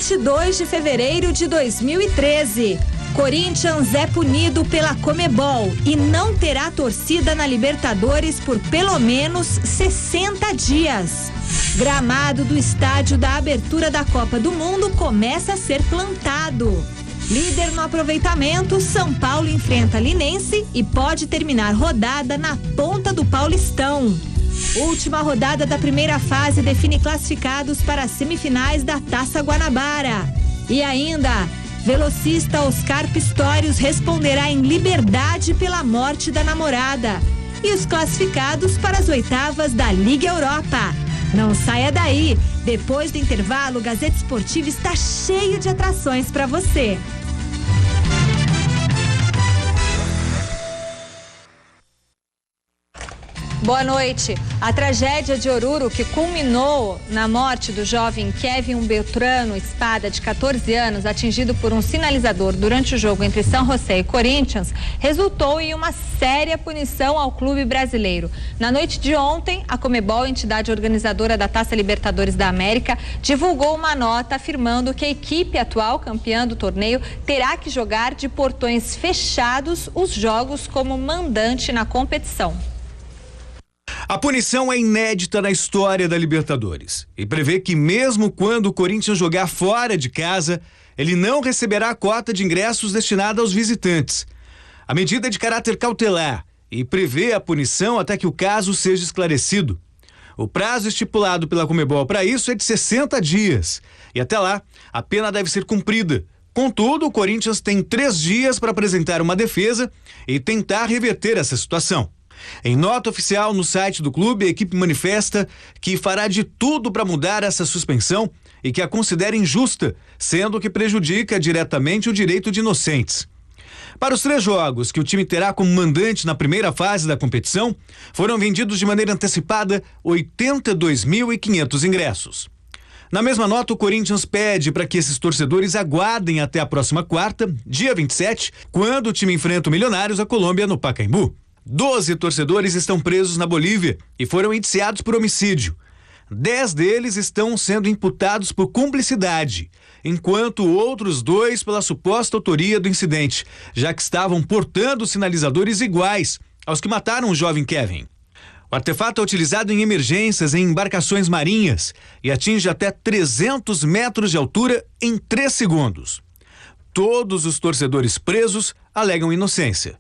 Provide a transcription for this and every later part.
22 de fevereiro de 2013. Corinthians é punido pela Conmebol e não terá torcida na Libertadores por pelo menos 60 dias. Gramado do estádio da abertura da Copa do Mundo começa a ser plantado. Líder no aproveitamento, São Paulo enfrenta Linense e pode terminar rodada na ponta do Paulistão. Última rodada da primeira fase define classificados para as semifinais da Taça Guanabara. E ainda, velocista Oscar Pistorius responderá em liberdade pela morte da namorada. E os classificados para as oitavas da Liga Europa. Não saia daí. Depois do intervalo, o Gazeta Esportiva está cheio de atrações para você. Boa noite. A tragédia de Oruro, que culminou na morte do jovem Kevin Beltrano Espada, de 14 anos, atingido por um sinalizador durante o jogo entre São José e Corinthians, resultou em uma séria punição ao clube brasileiro. Na noite de ontem, a Conmebol, entidade organizadora da Taça Libertadores da América, divulgou uma nota afirmando que a equipe atual campeã do torneio terá que jogar de portões fechados os jogos como mandante na competição. A punição é inédita na história da Libertadores e prevê que mesmo quando o Corinthians jogar fora de casa, ele não receberá a cota de ingressos destinada aos visitantes. A medida é de caráter cautelar e prevê a punição até que o caso seja esclarecido. O prazo estipulado pela Conmebol para isso é de 60 dias e até lá a pena deve ser cumprida. Contudo, o Corinthians tem 3 dias para apresentar uma defesa e tentar reverter essa situação. Em nota oficial no site do clube, a equipe manifesta que fará de tudo para mudar essa suspensão e que a considera injusta, sendo que prejudica diretamente o direito de inocentes. Para os 3 jogos que o time terá como mandante na primeira fase da competição, foram vendidos de maneira antecipada 82.500 ingressos. Na mesma nota, o Corinthians pede para que esses torcedores aguardem até a próxima quarta, dia 27, quando o time enfrenta o Milionários, a Colômbia, no Pacaembu. 12 torcedores estão presos na Bolívia e foram indiciados por homicídio. 10 deles estão sendo imputados por cumplicidade, enquanto outros 2 pela suposta autoria do incidente, já que estavam portando sinalizadores iguais aos que mataram o jovem Kevin. O artefato é utilizado em emergências em embarcações marinhas e atinge até 300 metros de altura em 3 segundos. Todos os torcedores presos alegam inocência.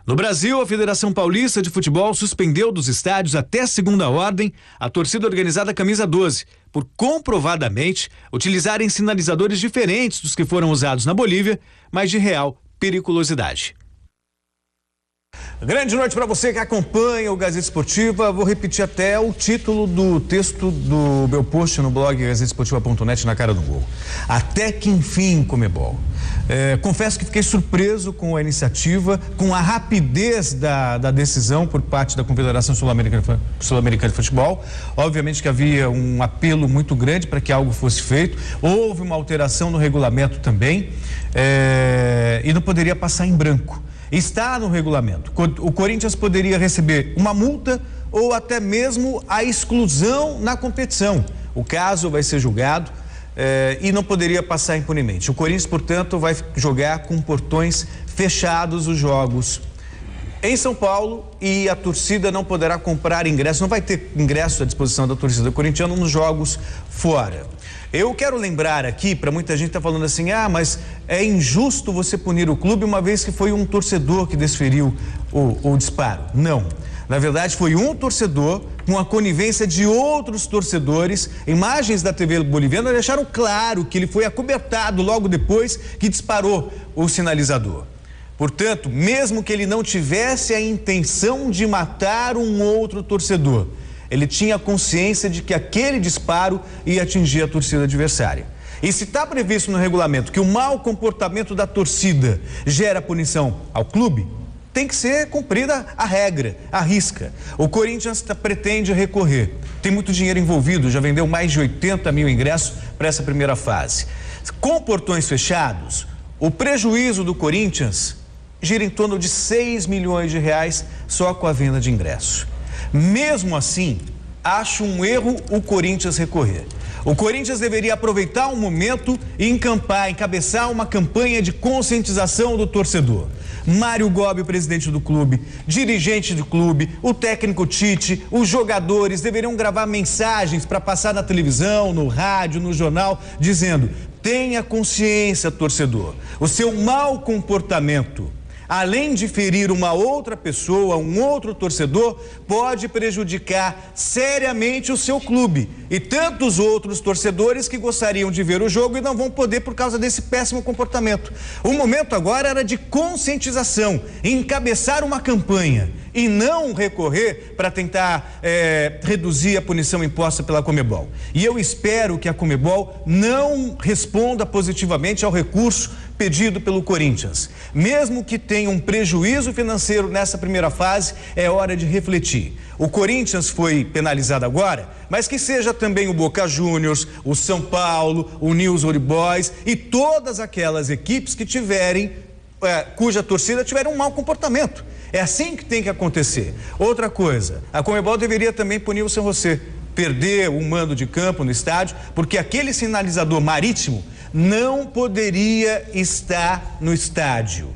No Brasil, a Federação Paulista de Futebol suspendeu dos estádios até segunda ordem a torcida organizada Camisa 12, por comprovadamente utilizarem sinalizadores diferentes dos que foram usados na Bolívia, mas de real periculosidade. Grande noite para você que acompanha o Gazeta Esportiva. Vou repetir até o título do texto do meu post no blog gazetesportiva.net, na cara do gol. Até que enfim, Conmebol. Confesso que fiquei surpreso com a iniciativa, com a rapidez da decisão por parte da Confederação Sul-Americana de Futebol. Obviamente que havia um apelo muito grande para que algo fosse feito. Houve uma alteração no regulamento também, e não poderia passar em branco. Está no regulamento. O Corinthians poderia receber uma multa ou até mesmo a exclusão na competição. O caso vai ser julgado e não poderia passar impunemente. O Corinthians, portanto, vai jogar com portões fechados os jogos em São Paulo e a torcida não poderá comprar ingressos, não vai ter ingresso à disposição da torcida corintiana nos jogos fora. Eu quero lembrar aqui, para muita gente tá falando assim, mas é injusto você punir o clube uma vez que foi um torcedor que desferiu o disparo. Não. Na verdade, foi um torcedor com a conivência de outros torcedores. Imagens da TV boliviana deixaram claro que ele foi acobertado logo depois que disparou o sinalizador. Portanto, mesmo que ele não tivesse a intenção de matar um outro torcedor, ele tinha consciência de que aquele disparo ia atingir a torcida adversária. E se está previsto no regulamento que o mau comportamento da torcida gera punição ao clube, tem que ser cumprida a regra, a risca. O Corinthians pretende recorrer. Tem muito dinheiro envolvido, já vendeu mais de 80 mil ingressos para essa primeira fase. Com portões fechados, o prejuízo do Corinthians gira em torno de 6 milhões de reais só com a venda de ingressos. Mesmo assim, acho um erro o Corinthians recorrer. O Corinthians deveria aproveitar o momento e encabeçar uma campanha de conscientização do torcedor. Mário Gobi, o presidente do clube, dirigente do clube, o técnico Tite, os jogadores deveriam gravar mensagens para passar na televisão, no rádio, no jornal, dizendo: tenha consciência, torcedor, o seu mau comportamento, além de ferir uma outra pessoa, um outro torcedor, pode prejudicar seriamente o seu clube e tantos outros torcedores que gostariam de ver o jogo e não vão poder por causa desse péssimo comportamento. O momento agora era de conscientização, encabeçar uma campanha e não recorrer para tentar reduzir a punição imposta pela Conmebol. E eu espero que a Conmebol não responda positivamente ao recurso pedido pelo Corinthians. Mesmo que tenha um prejuízo financeiro nessa primeira fase, é hora de refletir. O Corinthians foi penalizado agora, mas que seja também o Boca Juniors, o São Paulo, o News Old Boys e todas aquelas equipes que cuja torcida tiver um mau comportamento. É assim que tem que acontecer. Outra coisa, a Conmebol deveria também punir o São José, perder o mando de campo no estádio, porque aquele sinalizador marítimo não poderia estar no estádio.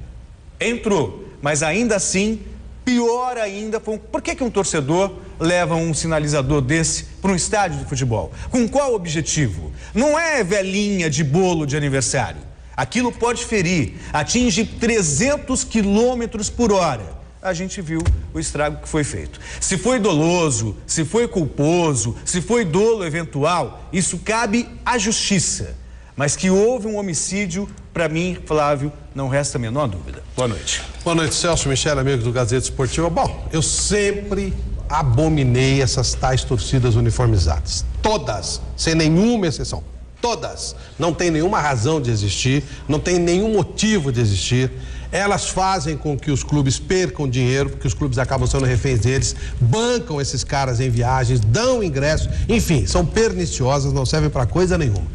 Entrou, mas ainda assim, pior ainda, por que um torcedor leva um sinalizador desse para um estádio de futebol? Com qual objetivo? Não é velhinha de bolo de aniversário. Aquilo pode ferir, atinge 300 quilômetros por hora. A gente viu o estrago que foi feito. Se foi doloso, se foi culposo, se foi dolo eventual, isso cabe à justiça. Mas que houve um homicídio, para mim, Flávio, não resta a menor dúvida. Boa noite. Boa noite, Celso, Michele, amigos do Gazeta Esportiva. Bom, eu sempre abominei essas tais torcidas uniformizadas. Todas, sem nenhuma exceção. Todas. Não tem nenhuma razão de existir, não tem nenhum motivo de existir. Elas fazem com que os clubes percam dinheiro, porque os clubes acabam sendo reféns deles, bancam esses caras em viagens, dão ingresso, enfim, são perniciosas, não servem para coisa nenhuma.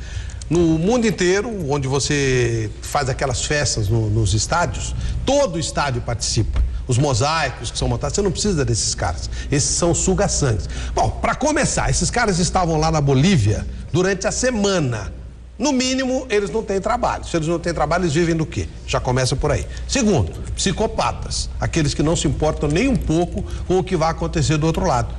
No mundo inteiro, onde você faz aquelas festas nos estádios, todo estádio participa. Os mosaicos que são montados, você não precisa desses caras. Esses são suga-sangues. Bom, para começar, esses caras estavam lá na Bolívia durante a semana. No mínimo, eles não têm trabalho. Se eles não têm trabalho, eles vivem do quê? Já começa por aí. Segundo, psicopatas. Aqueles que não se importam nem um pouco com o que vai acontecer do outro lado.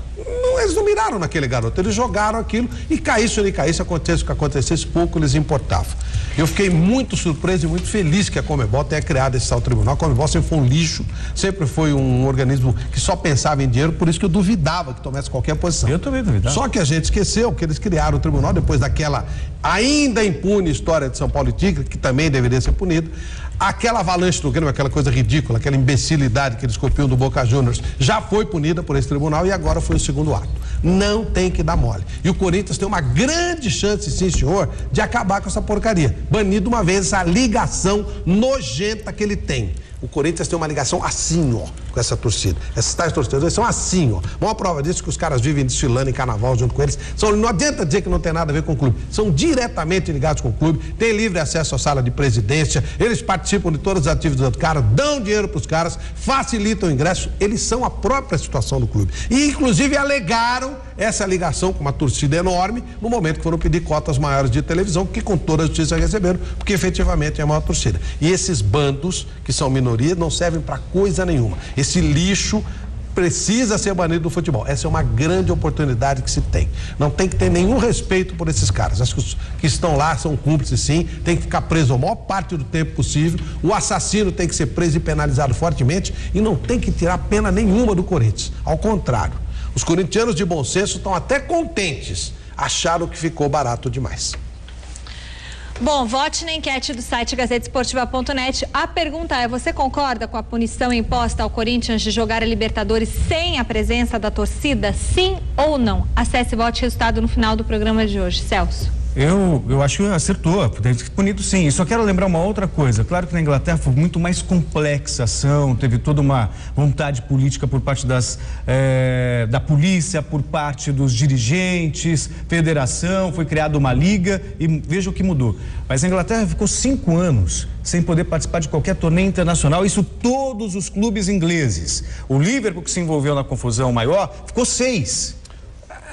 Eles não miraram naquele garoto, eles jogaram aquilo e caísse ou não caísse, acontecesse o que acontecesse, pouco eles importavam. Eu fiquei muito surpreso e muito feliz que a Conmebol tenha criado esse tal tribunal. A Conmebol sempre foi um lixo, sempre foi um organismo que só pensava em dinheiro, por isso que eu duvidava que tomasse qualquer posição. Eu também duvidava. Só que a gente esqueceu que eles criaram o tribunal depois daquela ainda impune história de São Paulo e Tigre, que também deveria ser punido. Aquela avalanche do Grêmio, aquela coisa ridícula, aquela imbecilidade que eles copiam do Boca Juniors, já foi punida por esse tribunal e agora foi o segundo ato. Não tem que dar mole. E o Corinthians tem uma grande chance, sim senhor, de acabar com essa porcaria. Banido uma vez essa ligação nojenta que ele tem. O Corinthians tem uma ligação assim, ó, com essa torcida. Esses tais torcedores são assim, ó. Uma prova disso que os caras vivem desfilando em carnaval junto com eles. Não adianta dizer que não tem nada a ver com o clube. São diretamente ligados com o clube, têm livre acesso à sala de presidência, eles participam de todas as atividades do cara, dão dinheiro para os caras, facilitam o ingresso. Eles são a própria situação do clube. E, inclusive, alegaram essa ligação com uma torcida enorme no momento que foram pedir cotas maiores de televisão, que com toda a justiça receberam, porque efetivamente é a maior torcida. E esses bandos, que são minorias, não servem para coisa nenhuma. Esse lixo precisa ser banido do futebol. Essa é uma grande oportunidade que se tem. Não tem que ter nenhum respeito por esses caras. Acho que os que estão lá são cúmplices, sim. Tem que ficar preso a maior parte do tempo possível. O assassino tem que ser preso e penalizado fortemente e não tem que tirar pena nenhuma do Corinthians. Ao contrário, os corintianos de bom senso estão até contentes. Acharam que ficou barato demais. Bom, vote na enquete do site gazetesportiva.net. A pergunta é: você concorda com a punição imposta ao Corinthians de jogar a Libertadores sem a presença da torcida? Sim ou não? Acesse e vote resultado no final do programa de hoje. Celso. Eu acho que acertou, deve ser punido sim. E só quero lembrar uma outra coisa. Claro que na Inglaterra foi muito mais complexa a ação, teve toda uma vontade política por parte da polícia, por parte dos dirigentes, federação, foi criada uma liga e veja o que mudou. Mas a Inglaterra ficou 5 anos sem poder participar de qualquer torneio internacional, isso todos os clubes ingleses. O Liverpool, que se envolveu na confusão maior, ficou 6.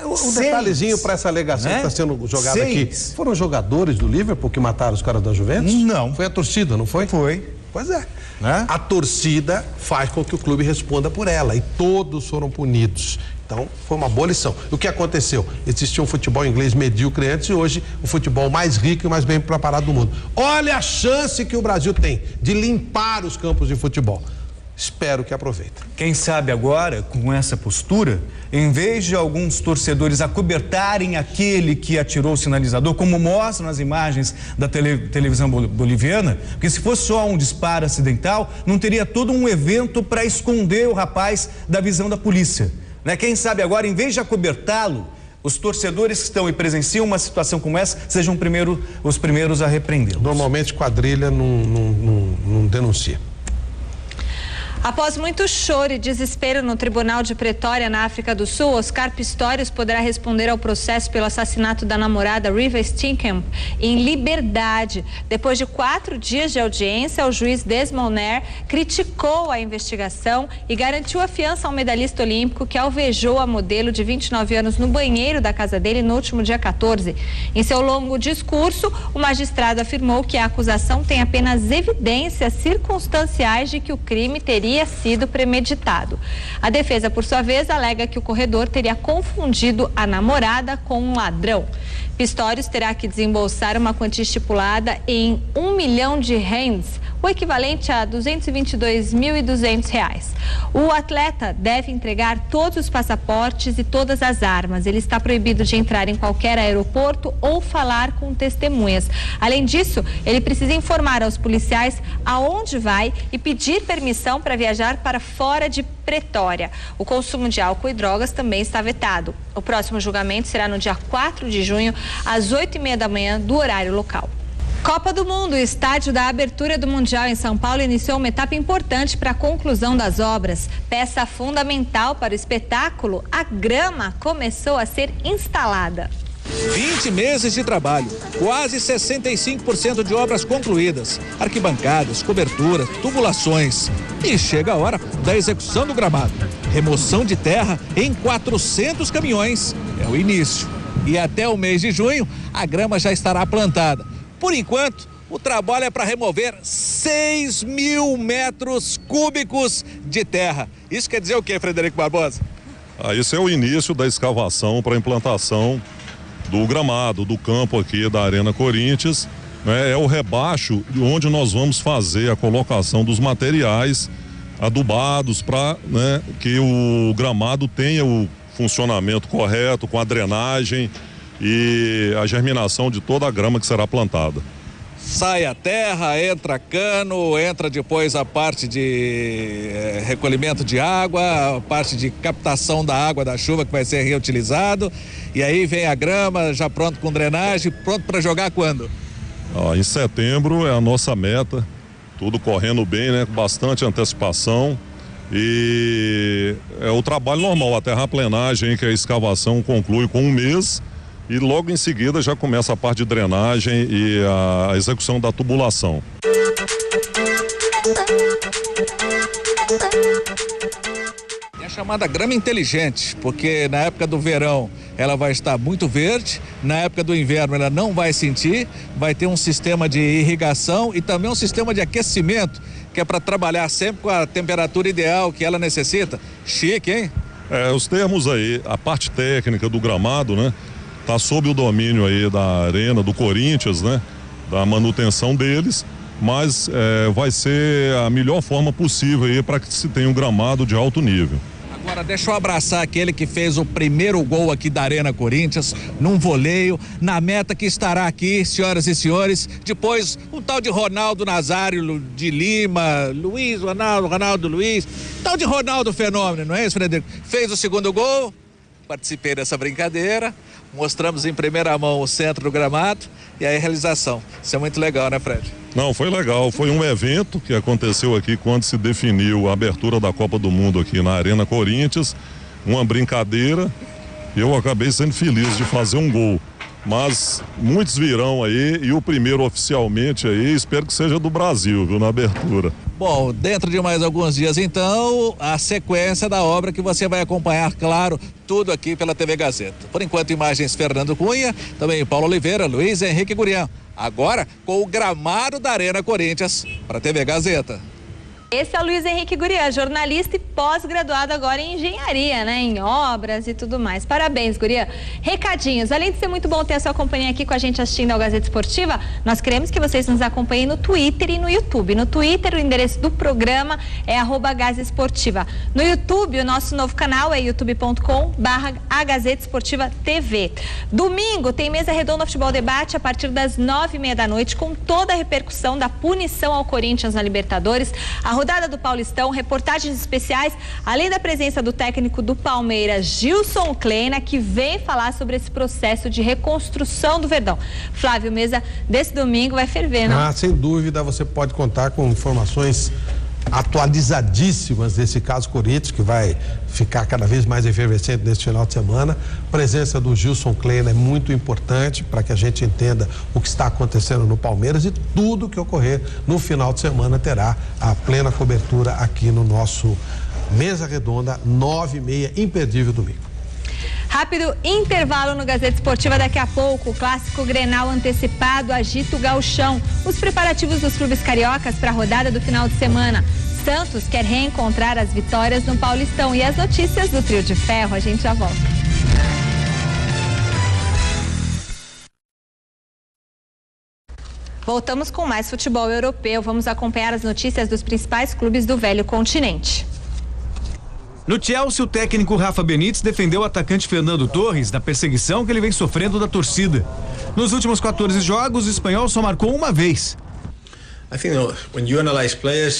Um detalhezinho para essa alegação que está sendo jogada aqui. Foram jogadores do Liverpool que mataram os caras da Juventus? Não. Foi a torcida, não foi? Foi. Pois é. A torcida faz com que o clube responda por ela e todos foram punidos. Então, foi uma boa lição. O que aconteceu? Existia um futebol inglês medíocre antes e hoje o futebol mais rico e mais bem preparado do mundo. Olha a chance que o Brasil tem de limpar os campos de futebol. Espero que aproveitem. Quem sabe agora, com essa postura, em vez de alguns torcedores acobertarem aquele que atirou o sinalizador, como mostram nas imagens da televisão boliviana, porque se fosse só um disparo acidental, não teria todo um evento para esconder o rapaz da visão da polícia. Quem sabe agora, em vez de acobertá-lo, os torcedores que estão e presenciam uma situação como essa sejam os primeiros a repreendê-los. Normalmente quadrilha não denuncia. Após muito choro e desespero no Tribunal de Pretória, na África do Sul, Oscar Pistorius poderá responder ao processo pelo assassinato da namorada Riva Steenkamp em liberdade. Depois de 4 dias de audiência, o juiz Desmond Nair criticou a investigação e garantiu a fiança ao medalhista olímpico que alvejou a modelo de 29 anos no banheiro da casa dele no último dia 14. Em seu longo discurso, o magistrado afirmou que a acusação tem apenas evidências circunstanciais de que o crime teria sido premeditado. A defesa, por sua vez, alega que o corredor teria confundido a namorada com um ladrão. Pistorius terá que desembolsar uma quantia estipulada em 1 milhão de rands, o equivalente a R$ 222.200. O atleta deve entregar todos os passaportes e todas as armas. Ele está proibido de entrar em qualquer aeroporto ou falar com testemunhas. Além disso, ele precisa informar aos policiais aonde vai e pedir permissão para viajar para fora de Pretória. O consumo de álcool e drogas também está vetado. O próximo julgamento será no dia 4 de junho, às 8h30 da manhã, do horário local. Copa do Mundo, o estádio da abertura do Mundial em São Paulo iniciou uma etapa importante para a conclusão das obras. Peça fundamental para o espetáculo, a grama começou a ser instalada. 20 meses de trabalho, quase 65% de obras concluídas, arquibancadas, coberturas, tubulações. E chega a hora da execução do gramado. Remoção de terra em 400 caminhões. É o início. E até o mês de junho, a grama já estará plantada. Por enquanto, o trabalho é para remover 6.000 metros cúbicos de terra. Isso quer dizer o quê, Frederico Barbosa? Esse é o início da escavação para a implantação do gramado, do campo aqui da Arena Corinthians. É o rebaixo onde nós vamos fazer a colocação dos materiais adubados para que o gramado tenha o funcionamento correto, com a drenagem e a germinação de toda a grama que será plantada. Sai a terra, entra cano, entra depois a parte de recolhimento de água, a parte de captação da água da chuva que vai ser reutilizado, e aí vem a grama já pronto com drenagem, pronto para jogar quando? Em setembro é a nossa meta, tudo correndo bem, com bastante antecipação, e é o trabalho normal, a terraplenagem, que a escavação conclui com 1 mês, e logo em seguida já começa a parte de drenagem e a execução da tubulação. É a chamada grama inteligente, porque na época do verão ela vai estar muito verde, na época do inverno ela não vai sentir, vai ter um sistema de irrigação e também um sistema de aquecimento, que é para trabalhar sempre com a temperatura ideal que ela necessita. Chique, hein? Os termos aí, a parte técnica do gramado, está sob o domínio aí da Arena, do Corinthians, da manutenção deles, mas vai ser a melhor forma possível aí para que se tenha um gramado de alto nível. Agora deixa eu abraçar aquele que fez o primeiro gol aqui da Arena Corinthians, num voleio, na meta que estará aqui, senhoras e senhores, depois um tal de Ronaldo Nazário de Lima, Ronaldo Luiz, tal de Ronaldo Fenômeno, não é isso, Frederico? Fez o segundo gol, participei dessa brincadeira, mostramos em primeira mão o centro do gramado e a realização. Isso é muito legal, né, Fred? Não, foi legal. Foi um evento que aconteceu aqui quando se definiu a abertura da Copa do Mundo aqui na Arena Corinthians. Uma brincadeira. Eu acabei sendo feliz de fazer um gol. Mas muitos virão aí e o primeiro oficialmente aí, espero que seja do Brasil, viu, na abertura. Bom, dentro de mais alguns dias, então, a sequência da obra que você vai acompanhar, claro, tudo aqui pela TV Gazeta. Por enquanto, imagens Fernando Cunha, também Paulo Oliveira, Luiz Henrique Gurian. Agora, com o gramado da Arena Corinthians, para a TV Gazeta. Esse é o Luiz Henrique Gurian, jornalista e pós-graduado agora em engenharia, né? Em obras e tudo mais. Parabéns, Gurian. Recadinhos. Além de ser muito bom ter a sua companhia aqui com a gente assistindo ao Gazeta Esportiva, nós queremos que vocês nos acompanhem no Twitter e no YouTube. No Twitter, o endereço do programa é @Gazetesportiva. No YouTube, o nosso novo canal é youtube.com/AgazetesportivaTV. Domingo tem mesa redonda Futebol Debate a partir das 9:30 da noite, com toda a repercussão da punição ao Corinthians na Libertadores, a rodada do Paulistão, reportagens especiais, além da presença do técnico do Palmeiras, Gilson Kleina, que vem falar sobre esse processo de reconstrução do Verdão. Flávio, mesa desse domingo vai ferver, não? Sem dúvida, você pode contar com informações atualizadíssimas desse caso Corinthians, que vai ficar cada vez mais efervescente neste final de semana. A presença do Gilson Kleina é muito importante para que a gente entenda o que está acontecendo no Palmeiras, e tudo que ocorrer no final de semana terá a plena cobertura aqui no nosso Mesa Redonda, 9:30, imperdível domingo. Rápido intervalo no Gazeta Esportiva. Daqui a pouco, o clássico Grenal antecipado agita o gauchão. Os preparativos dos clubes cariocas para a rodada do final de semana. Santos quer reencontrar as vitórias no Paulistão. E as notícias do Trio de Ferro, a gente já volta. Voltamos com mais futebol europeu. Vamos acompanhar as notícias dos principais clubes do velho continente. No Chelsea, o técnico Rafa Benítez defendeu o atacante Fernando Torres da perseguição que ele vem sofrendo da torcida. Nos últimos 14 jogos, o espanhol só marcou uma vez.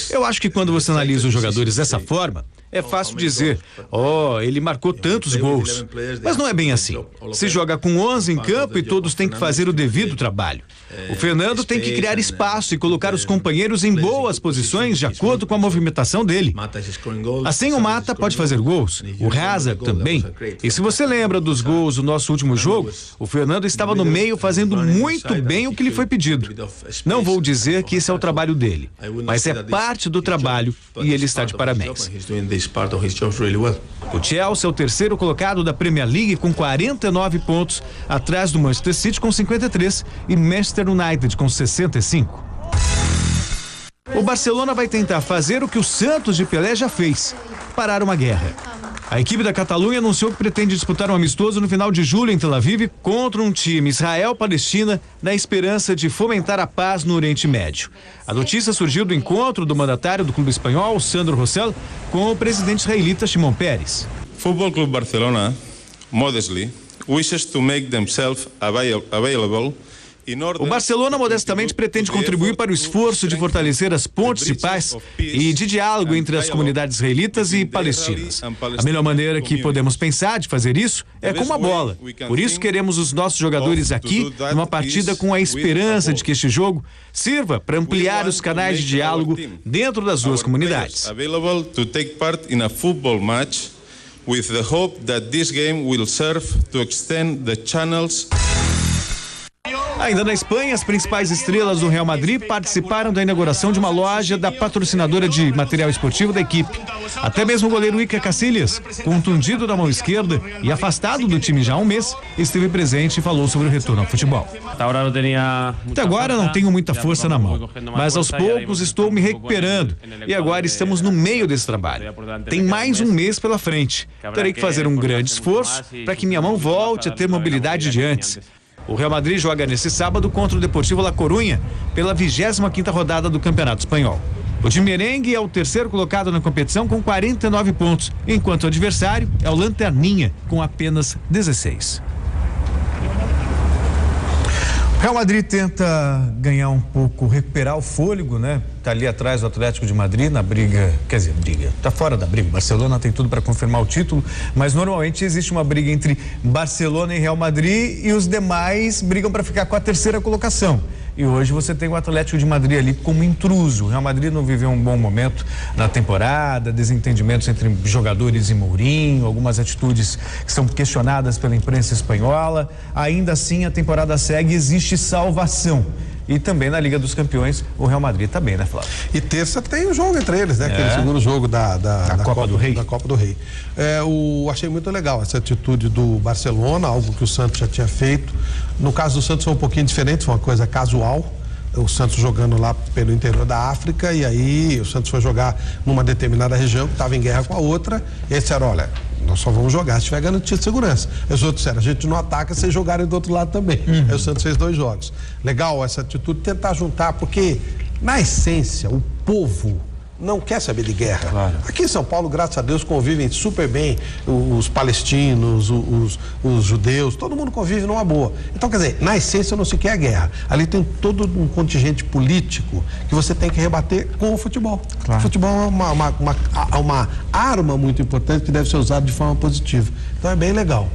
Eu acho que quando você analisa os jogadores dessa forma, é fácil dizer, ele marcou tantos gols. Mas não é bem assim. Se joga com 11 em campo e todos têm que fazer o devido trabalho. O Fernando tem que criar espaço e colocar os companheiros em boas posições de acordo com a movimentação dele. Assim, o Mata pode fazer gols, o Hazard também. E se você lembra dos gols do nosso último jogo, o Fernando estava no meio fazendo muito bem o que lhe foi pedido. Não vou dizer que esse é o trabalho dele, mas é parte do trabalho e ele está de parabéns. O Chelsea é o terceiro colocado da Premier League com 49 pontos, atrás do Manchester City com 53 e Manchester United com 65. O Barcelona vai tentar fazer o que o Santos de Pelé já fez: parar uma guerra. A equipe da Catalunha anunciou que pretende disputar um amistoso no final de julho em Tel Aviv contra um time Israel-Palestina, na esperança de fomentar a paz no Oriente Médio. A notícia surgiu do encontro do mandatário do clube espanhol, Sandro Rosell, com o presidente israelita Shimon Peres. Football Club Barcelona, modestly, wishes to make themselves available. O Barcelona modestamente pretende contribuir para o esforço de fortalecer as pontes de paz e de diálogo entre as comunidades israelitas e palestinas. A melhor maneira que podemos pensar de fazer isso é com uma bola. Por isso queremos os nossos jogadores aqui numa partida com a esperança de que este jogo sirva para ampliar os canais de diálogo dentro das duas comunidades. With the hope that this game will serve to extend the channels. Ainda na Espanha, as principais estrelas do Real Madrid participaram da inauguração de uma loja da patrocinadora de material esportivo da equipe. Até mesmo o goleiro Iker Casillas, contundido da mão esquerda e afastado do time já há um mês, esteve presente e falou sobre o retorno ao futebol. Até agora não tenho muita força na mão, mas aos poucos estou me recuperando e agora estamos no meio desse trabalho. Tem mais um mês pela frente. Terei que fazer um grande esforço para que minha mão volte a ter mobilidade de antes. O Real Madrid joga nesse sábado contra o Deportivo La Coruña pela 25ª rodada do Campeonato Espanhol. O time merengue é o terceiro colocado na competição com 49 pontos, enquanto o adversário é o Lanterninha com apenas 16. O Real Madrid tenta ganhar um pouco, recuperar o fôlego, né? Tá ali atrás do Atlético de Madrid na briga, quer dizer, tá fora da briga. Barcelona tem tudo para confirmar o título, mas normalmente existe uma briga entre Barcelona e Real Madrid e os demais brigam para ficar com a terceira colocação. E hoje você tem o Atlético de Madrid ali como intruso. O Real Madrid não viveu um bom momento na temporada, desentendimentos entre jogadores e Mourinho, algumas atitudes que são questionadas pela imprensa espanhola. Ainda assim, a temporada segue e existe salvação. E também na Liga dos Campeões, o Real Madrid tá bem, né, Flávio? E terça tem o jogo entre eles, né? Aquele segundo jogo da Copa do Rei. Da Copa do Rei. Achei muito legal essa atitude do Barcelona, algo que o Santos já tinha feito. No caso do Santos foi um pouquinho diferente, foi uma coisa casual. O Santos jogando lá pelo interior da África, e aí o Santos foi jogar numa determinada região que estava em guerra com a outra, e eles disseram, olha, nós só vamos jogar se tiver garantia de segurança. E os outros disseram, a gente não ataca se jogarem do outro lado também. Aí o Santos fez 2 jogos. Legal essa atitude, tentar juntar, porque na essência o povo não quer saber de guerra. Claro. Aqui em São Paulo, graças a Deus, convivem super bem os palestinos, os judeus, todo mundo convive numa boa. Então, quer dizer, na essência não se quer a guerra. Ali tem todo um contingente político que você tem que rebater com o futebol. Claro. O futebol é uma arma muito importante que deve ser usada de forma positiva. Então é bem legal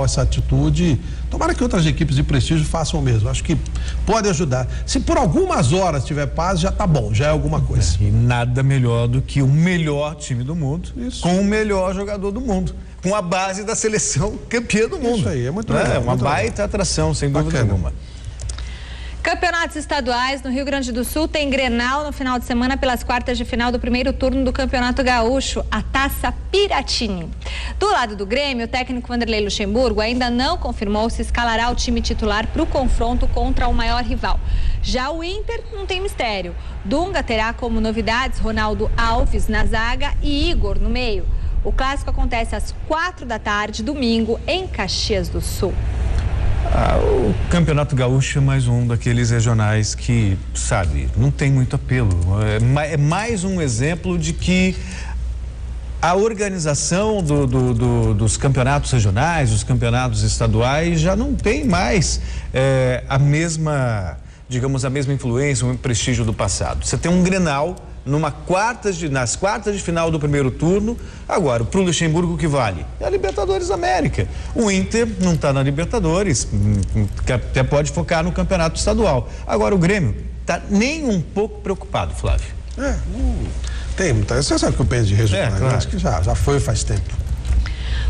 essa atitude. Tomara que outras equipes de prestígio façam o mesmo. Acho que pode ajudar. Se por algumas horas tiver paz, já tá bom, já é alguma coisa. E nada melhor do que o melhor time do mundo, com o melhor jogador do mundo, com a base da seleção campeã do mundo. Isso aí, é muito legal. É uma baita atração, sem dúvida nenhuma. Campeonatos estaduais no Rio Grande do Sul tem Grenal no final de semana pelas quartas de final do primeiro turno do Campeonato Gaúcho, a Taça Piratini. Do lado do Grêmio, o técnico Vanderlei Luxemburgo ainda não confirmou se escalará o time titular para o confronto contra o maior rival. Já o Inter não tem mistério. Dunga terá como novidades Ronaldo Alves na zaga e Igor no meio. O clássico acontece às 4h, domingo, em Caxias do Sul. O Campeonato Gaúcho é mais um daqueles regionais que, sabe, não tem muito apelo. É mais um exemplo de que a organização dos campeonatos regionais, dos campeonatos estaduais, já não tem mais a mesma, digamos, a mesma influência, o mesmo prestígio do passado. Você tem um Grenal nas quartas de final do primeiro turno. Agora, para o Luxemburgo, o que vale? É a Libertadores da América. O Inter não está na Libertadores, até pode focar no campeonato estadual. Agora, o Grêmio está nem um pouco preocupado, Flávio. Tem muita. Você sabe que eu penso de resultado, claro. Acho que já foi faz tempo.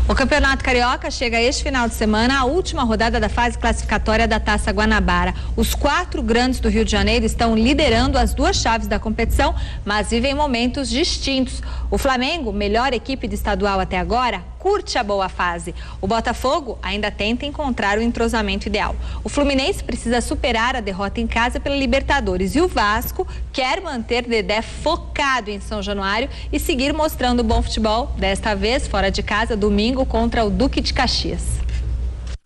O Campeonato Carioca chega este final de semana à última rodada da fase classificatória da Taça Guanabara. Os 4 grandes do Rio de Janeiro estão liderando as 2 chaves da competição, mas vivem momentos distintos. O Flamengo, melhor equipe do estadual até agora, curte a boa fase. O Botafogo ainda tenta encontrar o entrosamento ideal. O Fluminense precisa superar a derrota em casa pela Libertadores. E o Vasco quer manter Dedé focado em São Januário e seguir mostrando bom futebol, desta vez fora de casa, domingo, contra o Duque de Caxias.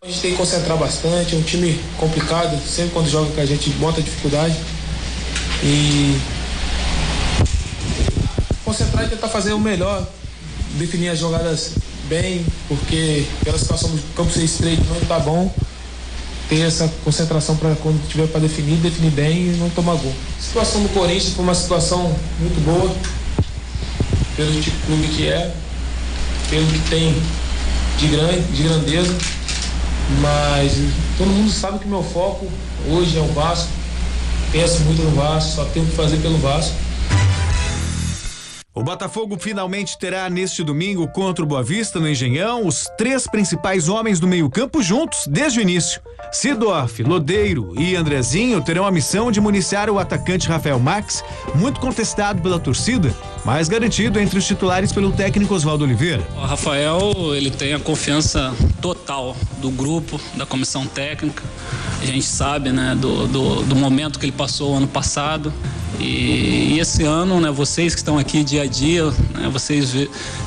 A gente tem que concentrar bastante, é um time complicado, sempre quando joga que a gente bota dificuldade. E concentrar e tentar fazer o melhor, definir as jogadas bem, porque pela situação do campo ser estreito não está bom. Ter essa concentração para quando tiver para definir bem e não tomar gol. A situação do Corinthians foi uma situação muito boa, pelo tipo de clube que é, pelo que tem de grandeza, mas todo mundo sabe que meu foco hoje é o Vasco, penso muito no Vasco, só tenho que fazer pelo Vasco. O Botafogo finalmente terá neste domingo contra o Boa Vista no Engenhão os 3 principais homens do meio-campo juntos desde o início. Sidorf, Lodeiro e Andrezinho terão a missão de municiar o atacante Rafael Max, muito contestado pela torcida, mas garantido entre os titulares pelo técnico Oswaldo Oliveira. O Rafael, ele tem a confiança total do grupo, da comissão técnica. A gente sabe, né, do momento que ele passou ano passado. E esse ano, né, vocês que estão aqui dia a dia, né, vocês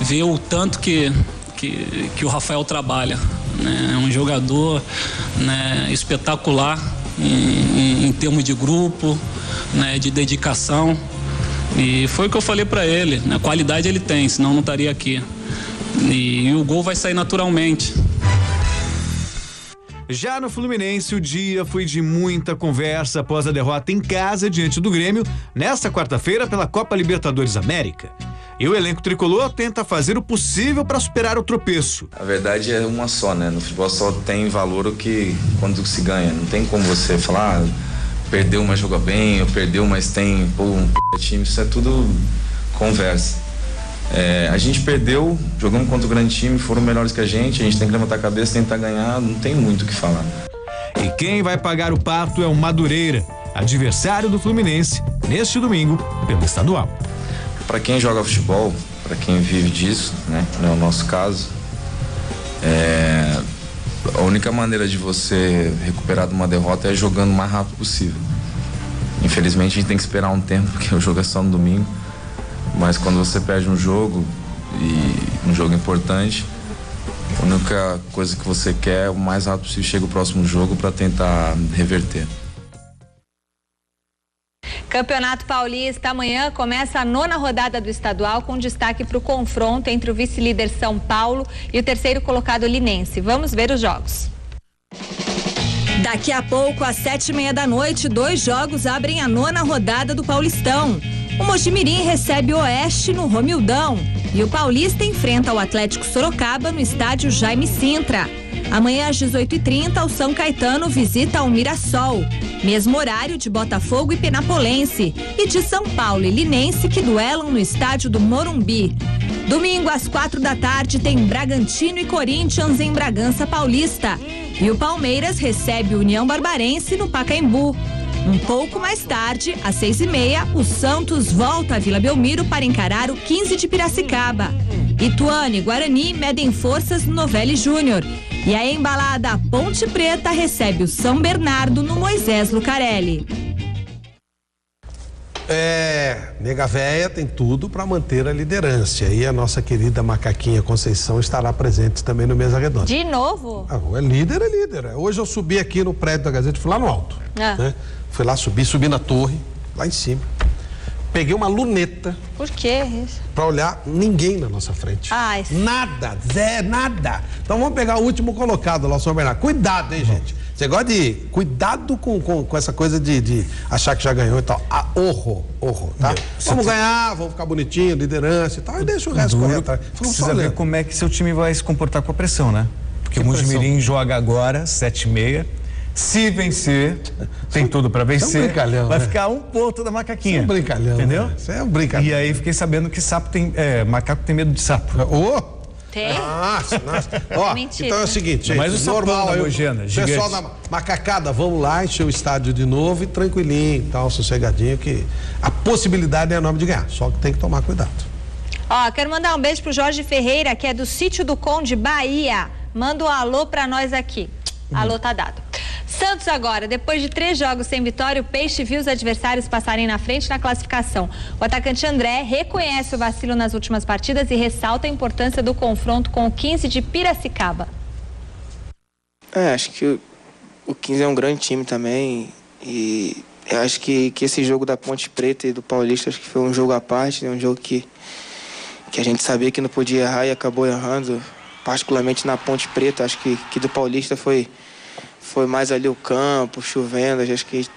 vê o tanto que o Rafael trabalha, né? É um jogador, né, espetacular em termos de grupo, né, de dedicação. E foi o que eu falei para ele, né? Qualidade ele tem, senão não estaria aqui. E o gol vai sair naturalmente. Já no Fluminense, o dia foi de muita conversa após a derrota em casa diante do Grêmio, nesta quarta-feira pela Copa Libertadores América. E o elenco tricolor tenta fazer o possível para superar o tropeço. A verdade é uma só, né? No futebol só tem valor o que quando se ganha. Não tem como você falar, perdeu, mas joga bem, ou perdeu, mas tem um time. Isso é tudo conversa. A gente perdeu, jogamos contra o grande time, foram melhores que a gente tem que levantar a cabeça, tentar ganhar, não tem muito o que falar. E quem vai pagar o pato é o Madureira. adversário do Fluminense, neste domingo, pelo estadual. Para quem joga futebol, para quem vive disso, né, não é o nosso caso, a única maneira de você recuperar de uma derrota é jogando o mais rápido possível. Infelizmente a gente tem que esperar um tempo, porque o jogo é só no domingo, mas quando você perde um jogo, e um jogo importante, a única coisa que você quer é o mais rápido possível chega o próximo jogo para tentar reverter. Campeonato Paulista, amanhã começa a 9ª rodada do estadual, com destaque para o confronto entre o vice-líder São Paulo e o terceiro colocado Linense. Vamos ver os jogos. Daqui a pouco, às 19h30, 2 jogos abrem a 9ª rodada do Paulistão. O Mojimirim recebe o Oeste no Romildão e o Paulista enfrenta o Atlético Sorocaba no estádio Jaime Sintra. Amanhã às 18h30, o São Caetano visita o Mirassol. Mesmo horário de Botafogo e Penapolense. E de São Paulo e Linense, que duelam no estádio do Morumbi. Domingo às 4h tem Bragantino e Corinthians em Bragança Paulista. E o Palmeiras recebe o União Barbarense no Pacaembu. Um pouco mais tarde, às 6h30, o Santos volta à Vila Belmiro para encarar o 15 de Piracicaba. Ituano e Guarani medem forças no Novelli Júnior. E a embalada Ponte Preta recebe o São Bernardo no Moisés Lucarelli. Nega Véia tem tudo para manter a liderança. E a nossa querida Macaquinha Conceição estará presente também no Mesa Redonda. De novo? É líder, é líder. Hoje eu subi aqui no prédio da Gazeta, fui lá no alto. Né? Fui lá, subi na torre, lá em cima. Peguei uma luneta. Por que isso? Pra olhar ninguém na nossa frente. Nada, nada. Então vamos pegar o último colocado lá, o São Bernardo. Cuidado, hein, gente? Você gosta de... Cuidado com essa coisa de achar que já ganhou e tal. Tá? Vamos ganhar, vamos ficar bonitinho, liderança e tal, e deixa o resto correr atrás. Precisa ver como é que seu time vai se comportar com a pressão, né? Porque o Mojimirim joga agora, 7h30. Se vencer, tem tudo para vencer, vai ficar um ponto da Macaquinha. Isso é um brincalhão. Entendeu? Isso é um brincalhão. E aí fiquei sabendo que macaco tem medo de sapo. Tem? Nossa. Mentira. Então é o seguinte, gente, mas o normal aí, pessoal da macacada, vamos lá, encher o estádio de novo e tranquilinho, tal, sossegadinho, que a possibilidade é enorme de ganhar, só que tem que tomar cuidado. Quero mandar um beijo pro Jorge Ferreira, que é do Sítio do Conde, Bahia. Manda um alô pra nós aqui. Alô tá dado. Santos agora, depois de 3 jogos sem vitória, o Peixe viu os adversários passarem na frente na classificação. O atacante André reconhece o vacilo nas últimas partidas e ressalta a importância do confronto com o 15 de Piracicaba. Acho que o 15 é um grande time também e eu acho que esse jogo da Ponte Preta e do Paulista, acho que foi um jogo à parte, né? Um jogo que a gente sabia que não podia errar e acabou errando, particularmente na Ponte Preta. Acho que do Paulista foi mais ali o campo, chovendo, acho que